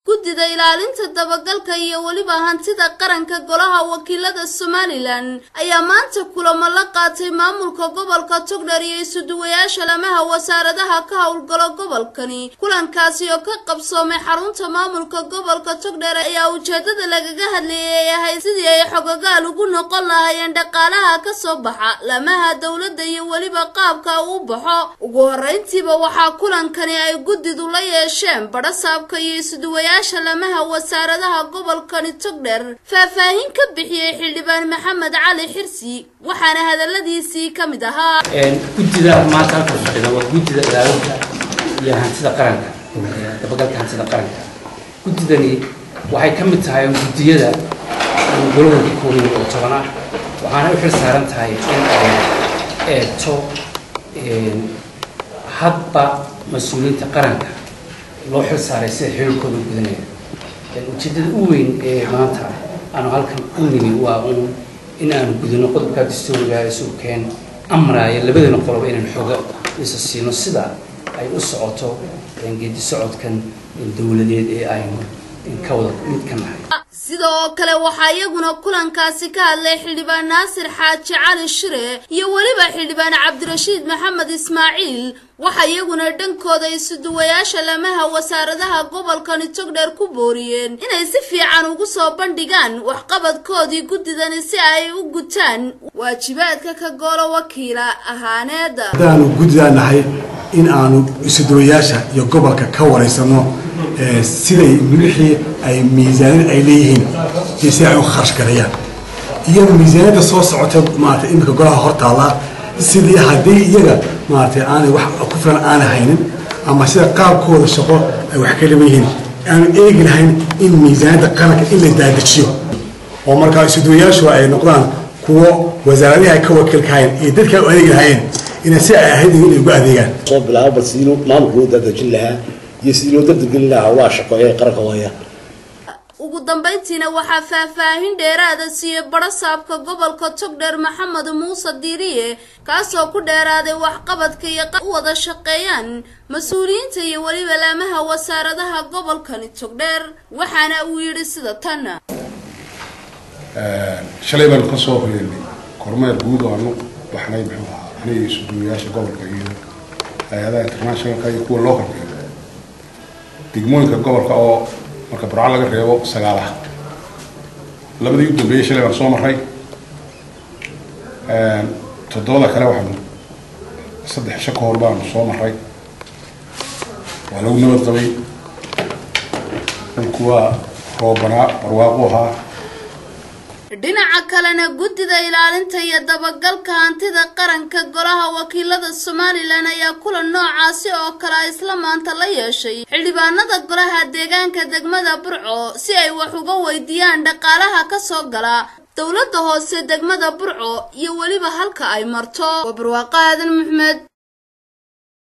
guddida ilaalinta dabagalka iyo waliba hantida qaranka golaha wakiilada Somaliland ayaa maanta kulamo la qaatay maamulka gobolka Togdheer iyo isuduwayaasha lamaha wasaaradaha ka howlgala gobolkani. Kulankaasi oo ka qabsoomay xarunta maamulka gobolka Togdheer ayaa ujeedada lagaga hadlayay sidii ay xogagal ugu noqon lahaayeen dhaqaalaha ka soo baxa lamaha dawladda iyo waliba qaabka uu baxo. Ugu horeyntiiba waxaa kulankani ay guddidu la yeesheen barasaabka iyo isuduwayaasha lamaha wasaaradaha gobolkani Togdheer faahfaahin ka bixiyay xildhibaan Maxamed Cali Xirsi waxaana hadaladiisii ka mid ahaa guddida maanta ka fadhida waa guddida ilaalinta iyo hantida qaranka dabagalka hantida qaranka. guddidani waxay ka mid tahay guddiyada gobolka Koonfur oo tobanaa waxaana u xil saaran tahay in hadba mas'uuliyiinta qaranka loo xil saaray si xilkooda gudanaya. ujeedada ugu weyn ee maanta aan halkan u nimi waa in aan gudano qodobka dastuuriga ee suuqeen amraya labadana qolob inaan xoga isa siino sida ay u socoto geedi socodkan dawladeed ee aynu ka wada mid ka nahay. sidoo kale waxaa iyaguna kulankaasi ka hadlay xildhibaan Naasir Xaaji Cali Shire iyo waliba xildhibaan Cabdirashiid Maxamed Ismaaciil waxa iyaguna dhankooda isuduwayaasha lamaha wasaaradaha gobolkani Togdheer ku booriyeen inay si fiican ugu soo bandhigaan waxqabadkoodii guddidani si ay u gutaan waajibaadka ka golo wakiila ahaaneed. hadaan guddidanahay in aanu isuduwayaasha iyo gobolka ka wareysano siday wixii ay miisaan ay leeyihiin si ay u kharash gareeyaan iyo miisaanada soo socota maanta imika golaha hortaala sidii hadii iyaga maanta aanay wax ku filan aan haynin ama sida qaabkooda shaqo ay wax kala leeyihiin aan eegi lahayn in miisaanada qaranka in la daadajiyo oo markaa isuduwayaashu ay noqdaan kuwa wasaaradaha ka wakiilkaayeen iyo dadka u adeegi lahaayeen in si ay ahayd inay ugu adeegaan soo bilaabo sidoo maamulku daadajin lahaa iyo sidoo dadgelin lahaa waa shaqo ee qaranka waya. ugu dambeyntiina waxaa faahfaahin dheeraad ah siiyay barasaabka gobolka Togdheer Maxamed Muuse Diiriye kaasoo ku dheeraaday waxqabadka iyo wada shaqeeyaan mas'uuliyiinta iyo waliba lamaha wasaaradaha gobolkani Togdheer waxaana uu yiri sida tan shalay baan ka soo horeeyay kormeer guud oo aanu baxnay aniga isuduwayaasha gobolka iyo hay'adaha international iyo kuwa local degmooyinka gobolka oo marka Burco laga reebo sagaalaha labadii u dambeeyay shalay baan soo maray toddoba kale waxaan saddex shaqo hor baan soo maray waa lagu nabad qabay kuwa roobana barwaaqoha. dhinaca kalena guddida ilaalinta iyo dabagalka hantida qaranka golaha wakiilada Somaliland ayaa kulan noocaasi oo kala isla maanta la yeeshay xildhibaanada golaha deegaanka degmada Burco si ay wax uga weydiiyaan dhaqaalaha ka soo gala dawladda hoose degmada Burco iyo waliba halka ay marto. Barwaaqo Aadan Maxmed.